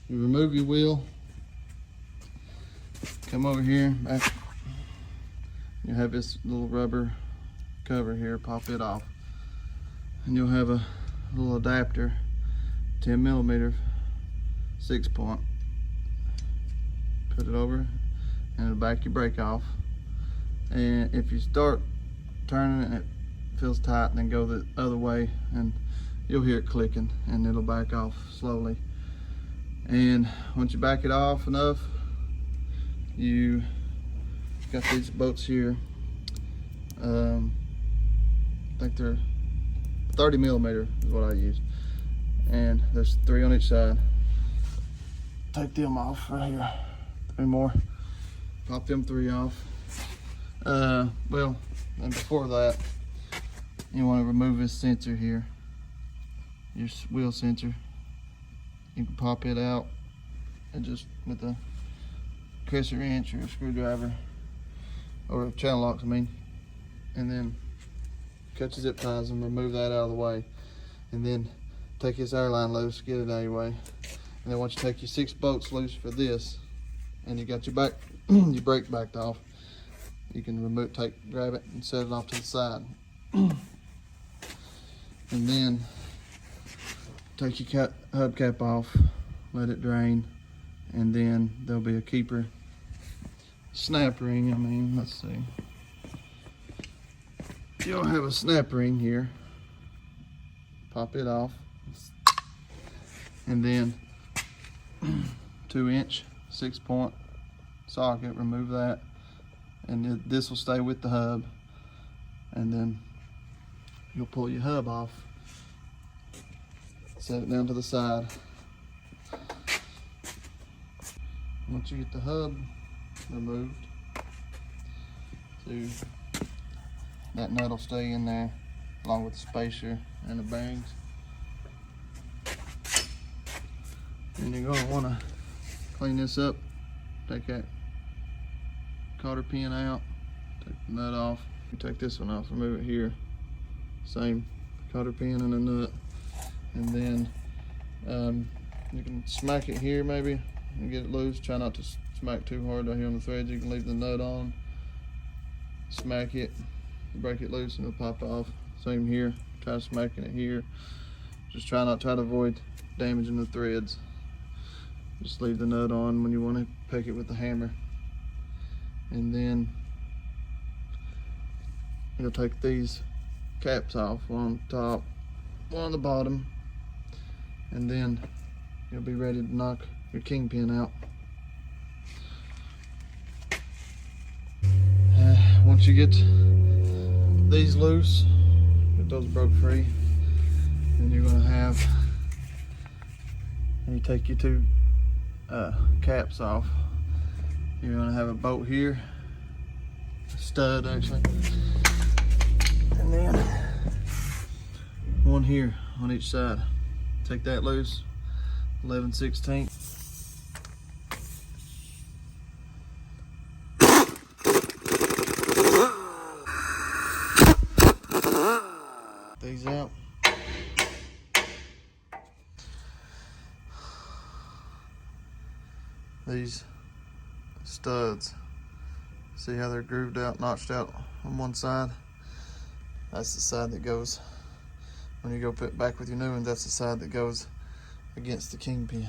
You remove your wheel, come over here, back. You have this little rubber cover here, pop it off. And you'll have a little adapter, 10mm 6-point. Put it over and it'll back your brake off. And if you start turning and it feels tight, then go the other way and you'll hear it clicking and it'll back off slowly. And once you back it off enough, you got these bolts here. I think they're 30mm is what I use, and there's 3 on each side. Take them off right here. 3 more. Pop them 3 off. Well, and before that, you want to remove this sensor here, your wheel sensor. You can pop it out and just with a crescent wrench or a screwdriver, or channel locks, I mean, and then cut your zip ties and remove that out of the way, and then take this air line loose, get it out of your way, and then once you take your 6 bolts loose for this, and you got your back, your brake backed off, you can grab it and set it off to the side, and then take your hubcap off, let it drain, and then there'll be a keeper snap ring. I mean, let's see. You'll have a snap ring here. Pop it off, and then 2-inch 6-point socket. Remove that, and this will stay with the hub. And then you'll pull your hub off. Set it down to the side. Once you get the hub removed, that nut will stay in there along with the spacer and the bearings. And you're going to want to clean this up. Take that cotter pin out, take the nut off. You take this one off, remove it here. Same cotter pin and a nut. And then you can smack it here maybe and get it loose. Try not to smack too hard right here on the threads. You can leave the nut on, smack it, break it loose, and it'll pop off. Same here, try smacking it here. Just try to avoid damaging the threads. Just leave the nut on when you want to pick it with the hammer. And then you'll take these caps off, one on the top, one on the bottom, and then you'll be ready to knock your kingpin out. Once you get these loose, get those broke free, then you're going to have, and you take your 2 caps off, you're going to have a bolt here, a stud actually, and then one here on each side. Take that loose, 11/16. These out. These studs, see how they're grooved out, notched out on one side? That's the side that goes, when you go put it back with your new one, that's the side that goes against the kingpin.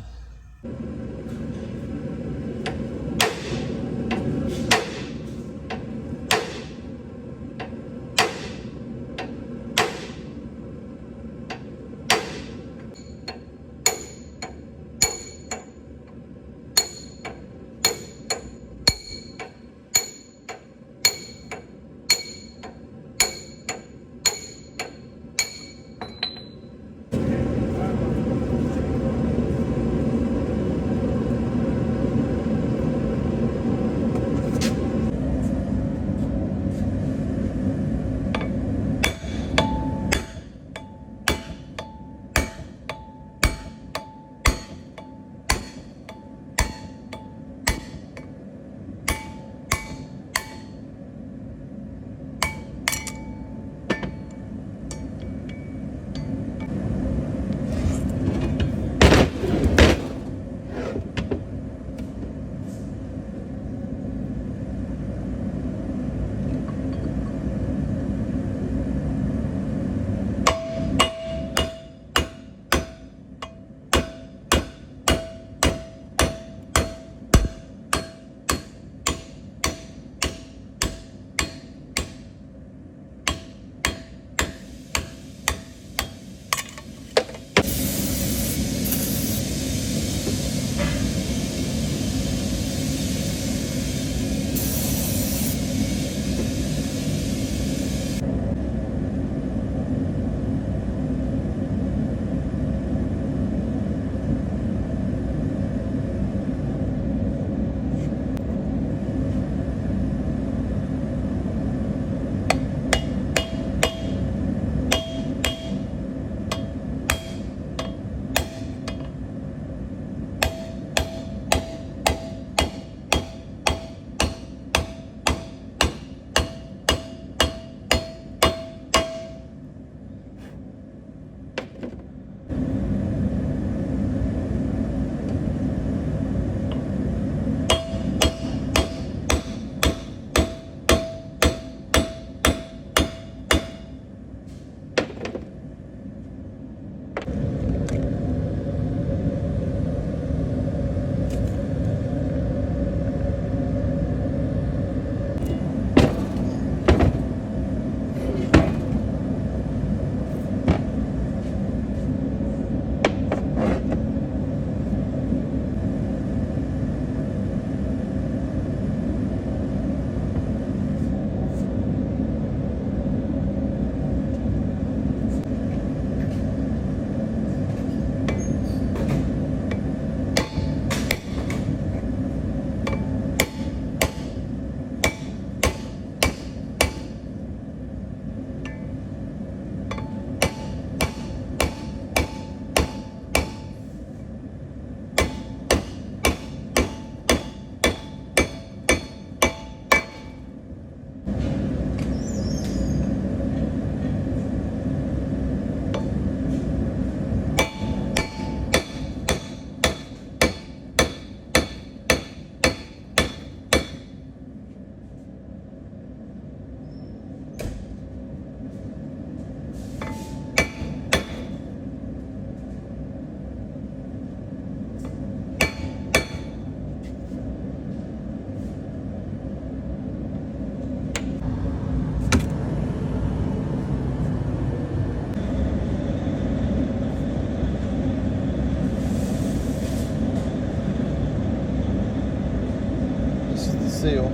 seal.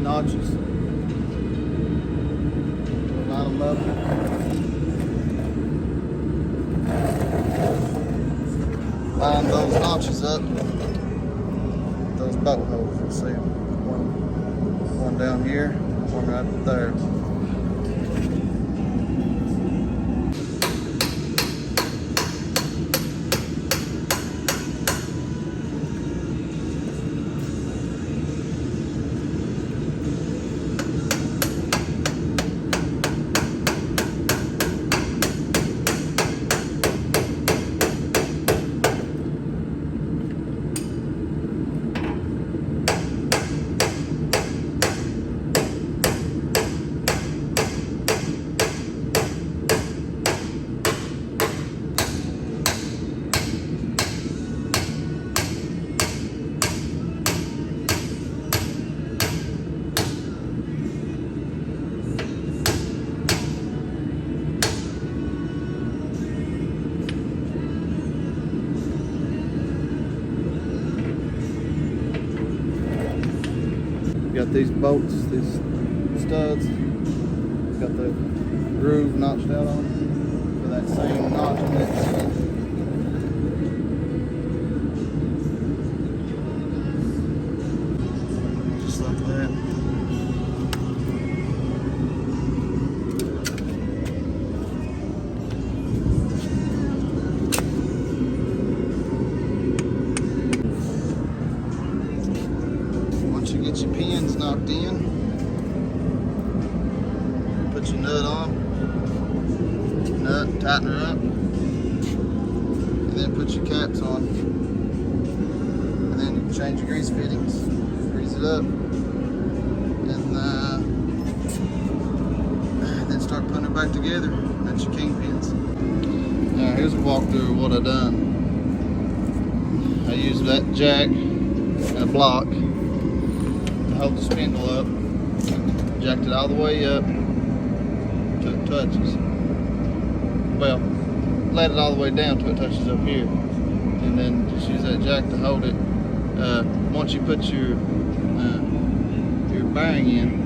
Notches. Line them up. Line those notches up. Those bolt holes. You see them. One down here, one right there. Got these bolts, these studs, got the groove notched out on them for that same notch on that side. Just like that. knocked in. Put your nut on. Nut, tighten her up. And then put your caps on. And then you can change your grease fittings. Grease it up. And then start putting it back together. That's your Kingpins. Now here's a walkthrough of what I done. I used that jack and a block to hold the spindle up. Jacked it all the way up till it touches. Well, let it all the way down till it touches up here. And then just use that jack to hold it. Once you put your bearing in,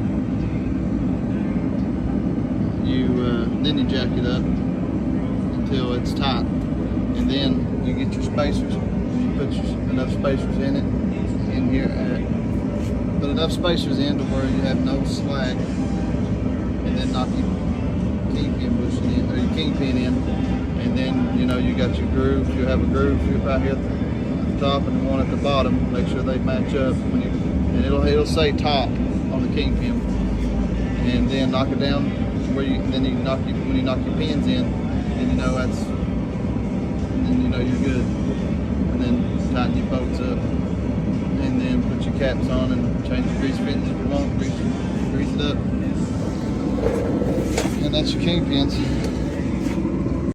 then you jack it up until it's tight. And then you get your spacers. You put enough spacers in it, in here. Put enough spacers in to where you have no slack, and then knock your kingpin bushing in, or your kingpin in, and then you got your groove. You have a groove right here at the top and one at the bottom. Make sure they match up and it'll say top on the kingpin, and then knock it down where when you knock your pins in, and you're good. And then tighten your bolts up, and then put your caps on and change your grease fittings if you want. Grease it up, and that's your Kingpins.